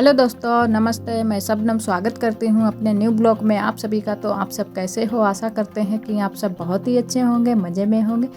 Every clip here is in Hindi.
हेलो दोस्तों, नमस्ते। मैं शबनम स्वागत करती हूँ अपने न्यू ब्लॉग में आप सभी का। तो आप सब कैसे हो? आशा करते हैं कि आप सब बहुत ही अच्छे होंगे, मज़े में होंगे।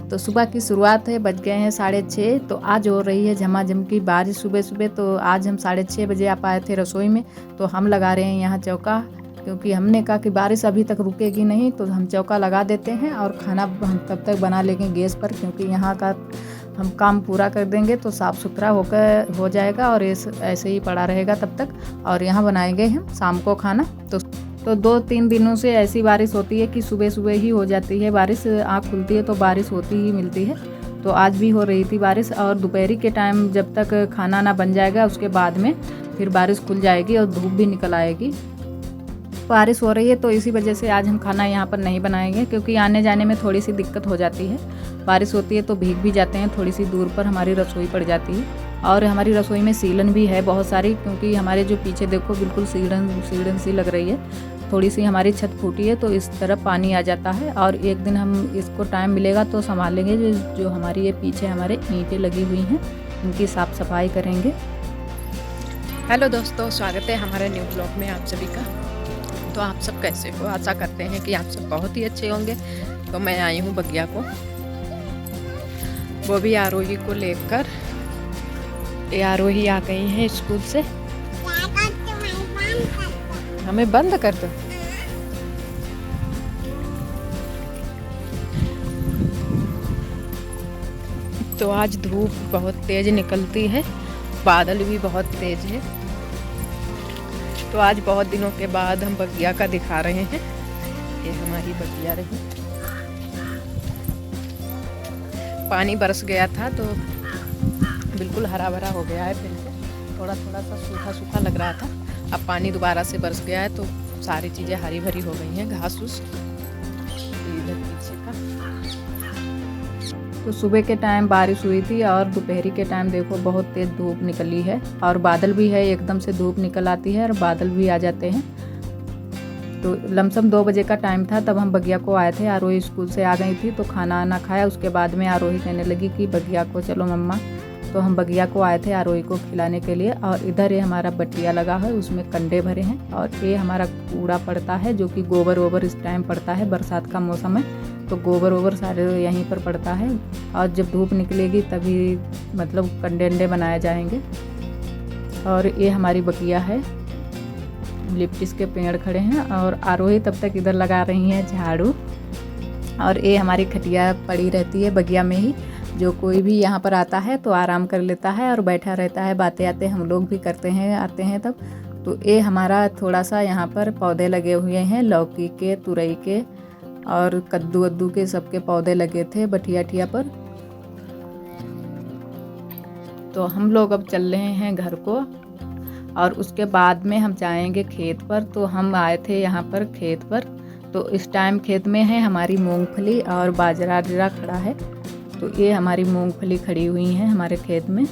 तो सुबह की शुरुआत है, बज गए हैं 6:30। तो आज हो रही है झमाझम की बारिश सुबह सुबह। तो आज हम 6:30 बजे आ पाए थे रसोई में। तो हम लगा रहे हैं यहाँ चौका, क्योंकि हमने कहा कि बारिश अभी तक रुकेगी नहीं, तो हम चौका लगा देते हैं और खाना हम तब तक बना लेंगे गैस पर, क्योंकि यहाँ का हम काम पूरा कर देंगे तो साफ़ सुथरा होकर हो जाएगा और ऐसे ही पड़ा रहेगा तब तक। और यहाँ बनाएंगे हम शाम को खाना। तो 2-3 दिनों से ऐसी बारिश होती है कि सुबह सुबह ही हो जाती है बारिश। आँख खुलती है तो बारिश होती ही मिलती है। तो आज भी हो रही थी बारिश, और दोपहर के टाइम जब तक खाना ना बन जाएगा उसके बाद में फिर बारिश खुल जाएगी और धूप भी निकल आएगी। बारिश हो रही है तो इसी वजह से आज हम खाना यहाँ पर नहीं बनाएंगे, क्योंकि आने जाने में थोड़ी सी दिक्कत हो जाती है। बारिश होती है तो भीग भी जाते हैं, थोड़ी सी दूर पर हमारी रसोई पड़ जाती है। और हमारी रसोई में सीलन भी है बहुत सारी, क्योंकि हमारे जो पीछे देखो बिल्कुल सीलन सी लग रही है। थोड़ी सी हमारी छत फूटी है तो इस तरफ पानी आ जाता है, और एक दिन हम इसको टाइम मिलेगा तो संभालेंगे। जो हमारी ये पीछे हमारे ईंटें लगी हुई हैं उनकी साफ़ सफाई करेंगे। हेलो दोस्तों, स्वागत है हमारे न्यू ब्लॉग में आप सभी का। तो आप सब कैसे हो? आशा करते हैं कि आप सब बहुत ही अच्छे होंगे। तो मैं आई हूँ बगिया को, वो भी आरोही को लेकर। ये आरोही आ गई है स्कूल से। हमें बंद कर दो। तो आज धूप बहुत तेज निकलती है, बादल भी बहुत तेज है। तो आज बहुत दिनों के बाद हम बगिया का दिखा रहे हैं। ये हमारी बगिया रही। पानी बरस गया था तो बिल्कुल हरा भरा हो गया है। फिर से थोड़ा थोड़ा सा सूखा सूखा लग रहा था। अब पानी दोबारा से बरस गया है तो सारी चीज़ें हरी भरी हो गई हैं, घास फूस इधर पीछे का। तो सुबह के टाइम बारिश हुई थी और दोपहरी के टाइम देखो बहुत तेज़ धूप निकली है, और बादल भी है। एकदम से धूप निकल आती है और बादल भी आ जाते हैं। तो लमसम 2 बजे का टाइम था तब हम बगिया को आए थे। आरोही स्कूल से आ गई थी तो खाना वाना खाया। उसके बाद में आरोही कहने लगी कि बगिया को चलो मम्मा। तो हम बगिया को आए थे आरोही को खिलाने के लिए। और इधर ये हमारा बटिया लगा है, उसमें कंडे भरे हैं। और ये हमारा कूड़ा पड़ता है, जो कि गोबर वोबर इस टाइम पड़ता है, बरसात का मौसम है तो गोबर वोबर सारे यहीं पर पड़ता है। और जब धूप निकलेगी तभी मतलब कंडे अंडे बनाए जाएंगे। और ये हमारी बगिया है, लिप्टिस के पेड़ खड़े हैं। और आरोही तब तक इधर लगा रही हैं झाड़ू। और ये हमारी खटिया पड़ी रहती है बगिया में ही। जो कोई भी यहाँ पर आता है तो आराम कर लेता है और बैठा रहता है। बातें आते हम लोग भी करते हैं, आते हैं तब। तो ये हमारा थोड़ा सा यहाँ पर पौधे लगे हुए हैं, लौकी के, तुरई के और कद्दू वद्दू के, सबके पौधे लगे थे बठिया पर। तो हम लोग अब चल रहे हैं घर को, और उसके बाद में हम जाएंगे खेत पर। तो हम आए थे यहाँ पर खेत पर। तो इस टाइम खेत में है हमारी मूंगफली और बाजरा खड़ा है। तो ये हमारी मूंगफली खड़ी हुई हैं हमारे खेत में।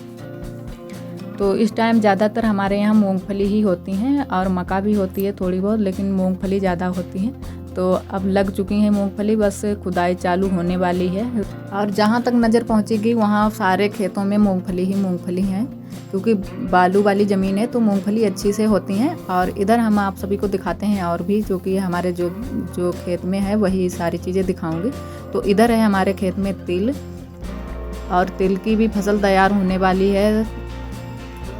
तो इस टाइम ज़्यादातर हमारे यहाँ मूंगफली ही होती हैं, और मक्का भी होती है थोड़ी बहुत, लेकिन मूंगफली ज़्यादा होती हैं। तो अब लग चुकी हैं मूंगफली, बस खुदाई चालू होने वाली है। और जहाँ तक नज़र पहुँचेगी वहाँ सारे खेतों में मूंगफली ही मूंगफली हैं, क्योंकि बालू वाली ज़मीन है तो मूंगफली अच्छी से होती हैं। और इधर हम आप सभी को दिखाते हैं और भी, जो कि हमारे जो खेत में है वही सारी चीज़ें दिखाऊंगी। तो इधर है हमारे खेत में तिल, और तिल की भी फसल तैयार होने वाली है।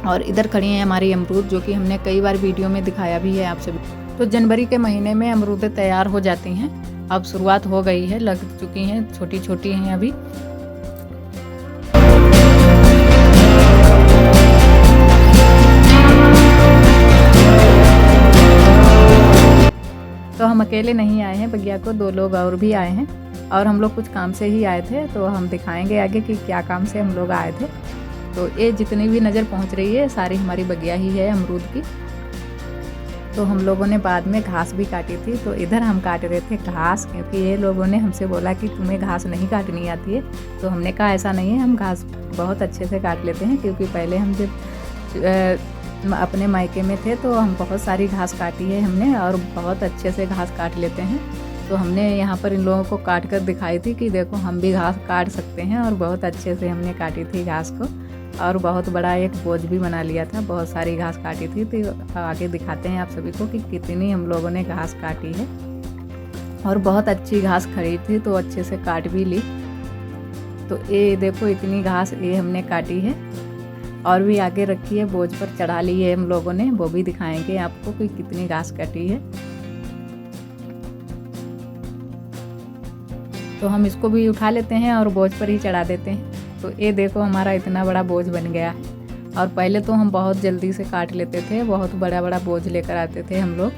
और इधर खड़ी हैं हमारी अमरूद, जो कि हमने कई बार वीडियो में दिखाया भी है आप सभी। तो जनवरी के महीने में अमरूदें तैयार हो जाती हैं। अब शुरुआत हो गई है, लग चुकी हैं, छोटी छोटी हैं अभी। तो हम अकेले नहीं आए हैं बगिया को, 2 लोग और भी आए हैं। और हम लोग कुछ काम से ही आए थे, तो हम दिखाएंगे आगे कि क्या काम से हम लोग आए थे। तो ये जितनी भी नज़र पहुंच रही है सारी हमारी बगिया ही है अमरूद की। तो हम लोगों ने बाद में घास भी काटी थी। तो इधर हम काट रहे थे घास, क्योंकि ये लोगों ने हमसे बोला कि तुम्हें घास नहीं काटनी आती है। तो हमने कहा ऐसा नहीं है, हम घास बहुत अच्छे से काट लेते हैं, क्योंकि पहले हम जब अपने मायके में थे तो हम बहुत सारी घास काटी है हमने, और बहुत अच्छे से घास काट लेते हैं। तो हमने यहाँ पर इन लोगों को काट कर दिखाई थी कि देखो हम भी घास काट सकते हैं, और बहुत अच्छे से हमने काटी थी घास को। और बहुत बड़ा एक बोझ भी बना लिया था, बहुत सारी घास काटी थी। तो आगे दिखाते हैं आप सभी को कि कितनी हम लोगों ने घास काटी है, और बहुत अच्छी घास खड़ी थी तो अच्छे से काट भी ली। तो ये देखो इतनी घास ये हमने काटी है, और भी आगे रखी है, बोझ पर चढ़ा ली है हम लोगों ने, वो भी दिखाएंगे आपको कि कितनी घास काटी है। तो हम इसको भी उठा लेते हैं और बोझ पर ही चढ़ा देते हैं। तो ये देखो हमारा इतना बड़ा बोझ बन गया। और पहले तो हम बहुत जल्दी से काट लेते थे, बहुत बड़ा बड़ा बोझ लेकर आते थे हम लोग।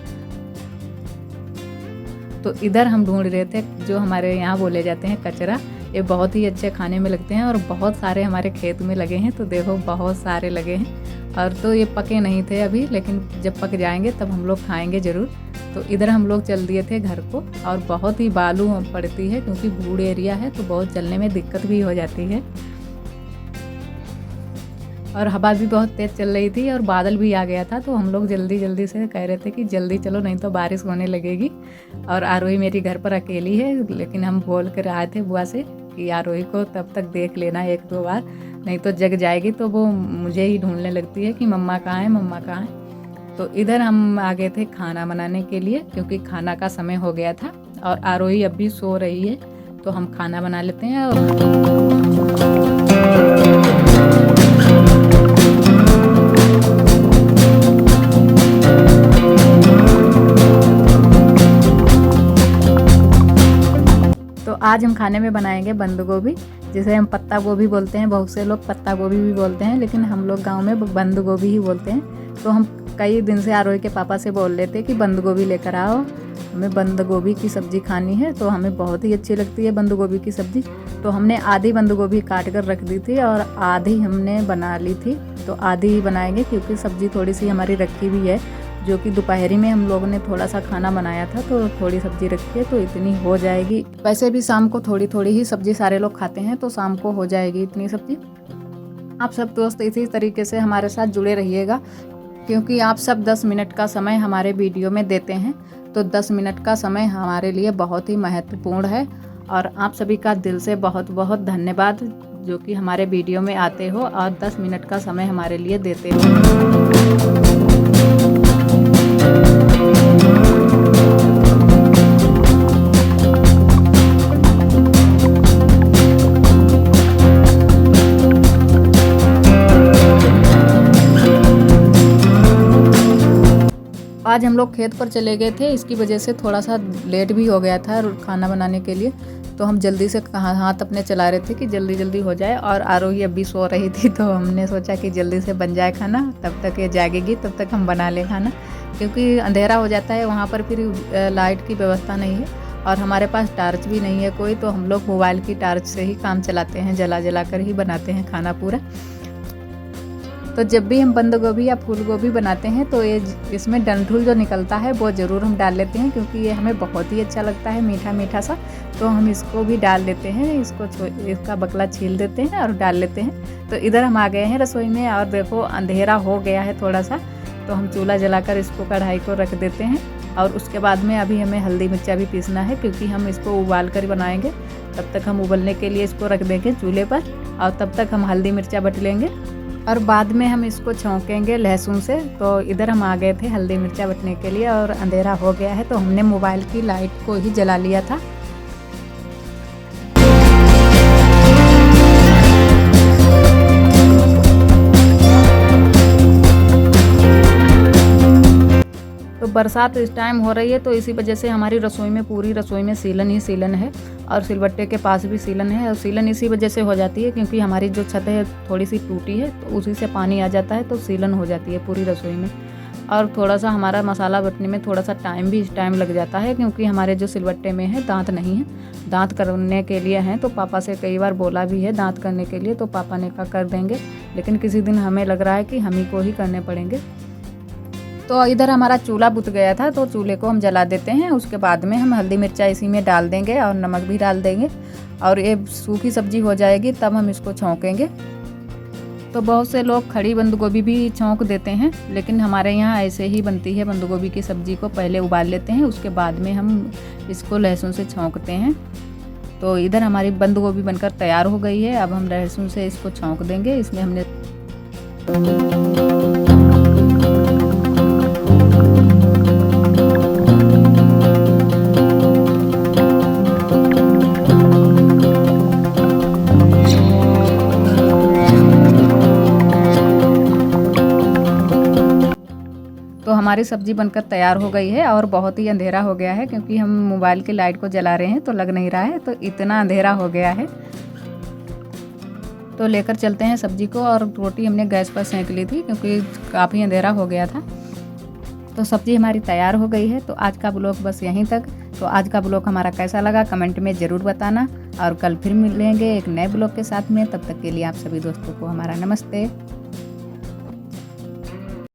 तो इधर हम ढूंढ रहे थे जो हमारे यहाँ बोले जाते हैं कचरा, ये बहुत ही अच्छे खाने में लगते हैं, और बहुत सारे हमारे खेत में लगे हैं। तो देखो बहुत सारे लगे हैं, और तो ये पके नहीं थे अभी, लेकिन जब पक जाएंगे तब हम लोग खाएंगे ज़रूर। तो इधर हम लोग चल दिए थे घर को, और बहुत ही बालू पड़ती है क्योंकि भूड़ एरिया है, तो बहुत चलने में दिक्कत भी हो जाती है। और हवा भी बहुत तेज़ चल रही थी और बादल भी आ गया था, तो हम लोग जल्दी जल्दी से कह रहे थे कि जल्दी चलो नहीं तो बारिश होने लगेगी। और आरोही मेरी घर पर अकेली है, लेकिन हम बोल कर आए थे बुआ से कि आरोही को तब तक देख लेना 1-2 बार, नहीं तो जग जाएगी, तो वो मुझे ही ढूंढने लगती है कि मम्मा कहाँ है, मम्मा कहाँ है। तो इधर हम आ गए थे खाना बनाने के लिए, क्योंकि खाना का समय हो गया था और आरोही अब भी सो रही है। तो हम खाना बना लेते हैं। तो आज हम खाने में बनाएंगे बंद गोभी, जिसे हम पत्ता गोभी बोलते हैं। बहुत से लोग पत्ता गोभी भी बोलते हैं, लेकिन हम लोग गांव में बंद गोभी ही बोलते हैं। तो हम कई दिन से आरोही के पापा से बोल रहे थे कि बंद गोभी लेकर आओ, हमें बंद गोभी की सब्ज़ी खानी है। तो हमें बहुत ही अच्छी लगती है बंद गोभी की सब्ज़ी। तो हमने आधी बंद गोभी काट कर रख दी थी और आधी हमने बना ली थी। तो आधी ही बनाएंगे क्योंकि सब्ज़ी थोड़ी सी हमारी रखी हुई है, जो कि दोपहरी में हम लोगों ने थोड़ा सा खाना बनाया था, तो थोड़ी सब्ज़ी रखी है, तो इतनी हो जाएगी। वैसे भी शाम को थोड़ी थोड़ी ही सब्ज़ी सारे लोग खाते हैं, तो शाम को हो जाएगी इतनी सब्ज़ी। आप सब दोस्त इसी तरीके से हमारे साथ जुड़े रहिएगा, क्योंकि आप सब 10 मिनट का समय हमारे वीडियो में देते हैं। तो 10 मिनट का समय हमारे लिए बहुत ही महत्वपूर्ण है, और आप सभी का दिल से बहुत बहुत धन्यवाद, जो कि हमारे वीडियो में आते हो और 10 मिनट का समय हमारे लिए देते हो। आज हम लोग खेत पर चले गए थे, इसकी वजह से थोड़ा सा लेट भी हो गया था खाना बनाने के लिए। तो हम जल्दी से हाथ अपने चला रहे थे कि जल्दी जल्दी हो जाए, और आरोही अभी सो रही थी, तो हमने सोचा कि जल्दी से बन जाए खाना, तब तक ये जागेगी, तब तक हम बना लें खाना, क्योंकि अंधेरा हो जाता है वहाँ पर, फिर लाइट की व्यवस्था नहीं है और हमारे पास टार्च भी नहीं है कोई। तो हम लोग मोबाइल की टार्च से ही काम चलाते हैं, जला जला कर ही बनाते हैं खाना पूरा। तो जब भी हम बंद गोभी या फूल गोभी बनाते हैं तो ये इसमें डंठल जो निकलता है वो ज़रूर हम डाल लेते हैं, क्योंकि ये हमें बहुत ही अच्छा लगता है, मीठा मीठा सा। तो हम इसको भी डाल देते हैं, इसका बकला छील देते हैं और डाल लेते हैं। तो इधर हम आ गए हैं रसोई में, और देखो अंधेरा हो गया है थोड़ा सा, तो हम चूल्हा जलाकर इसको कढ़ाई को रख देते हैं। और उसके बाद में अभी हमें हल्दी मिर्चा भी पीसना है, क्योंकि हम इसको उबाल कर बनाएंगे। तब तक हम उबलने के लिए इसको रख देंगे चूल्हे पर, और तब तक हम हल्दी मिर्चा बट लेंगे और बाद में हम इसको छौंकेंगे लहसुन से। तो इधर हम आ गए थे हल्दी मिर्चा बटने के लिए, और अंधेरा हो गया है, तो हमने मोबाइल की लाइट को ही जला लिया था। तो बरसात इस टाइम हो रही है, तो इसी वजह से हमारी रसोई में, पूरी रसोई में सीलन ही सीलन है, और सिलबट्टे के पास भी सीलन है। और सीलन इसी वजह से हो जाती है क्योंकि हमारी जो छत है थोड़ी सी टूटी है, तो उसी से पानी आ जाता है, तो सीलन हो जाती है पूरी रसोई में। और थोड़ा सा हमारा मसाला बटने में थोड़ा सा टाइम भी इस टाइम लग जाता है, क्योंकि हमारे जो सिलबट्टे में है दांत नहीं है, दांत करने के लिए हैं। तो पापा से कई बार बोला भी है दांत करने के लिए, तो पापा ने कहा कर देंगे, लेकिन किसी दिन हमें लग रहा है कि हम ही को ही करने पड़ेंगे। तो इधर हमारा चूल्हा बुझ गया था, तो चूल्हे को हम जला देते हैं। उसके बाद में हम हल्दी मिर्चा इसी में डाल देंगे और नमक भी डाल देंगे, और ये सूखी सब्जी हो जाएगी, तब हम इसको छौंकेंगे। तो बहुत से लोग खड़ी बंद गोभी भी छौंक देते हैं, लेकिन हमारे यहाँ ऐसे ही बनती है बंद गोभी की सब्ज़ी को पहले उबाल लेते हैं, उसके बाद में हम इसको लहसुन से छौंकते हैं। तो इधर हमारी बंद गोभी बनकर तैयार हो गई है। अब हम लहसुन से इसको छौंक देंगे। इसमें हमने तो हमारी सब्ज़ी बनकर तैयार हो गई है और बहुत ही अंधेरा हो गया है, क्योंकि हम मोबाइल की लाइट को जला रहे हैं तो लग नहीं रहा है, तो इतना अंधेरा हो गया है। तो लेकर चलते हैं सब्ज़ी को, और रोटी हमने गैस पर सेंक ली थी क्योंकि काफ़ी अंधेरा हो गया था। तो सब्ज़ी हमारी तैयार हो गई है। तो आज का ब्लॉग बस यहीं तक। तो आज का ब्लॉग हमारा कैसा लगा कमेंट में ज़रूर बताना, और कल फिर मिलेंगे एक नए ब्लॉग के साथ में। तब तक के लिए आप सभी दोस्तों को हमारा नमस्ते।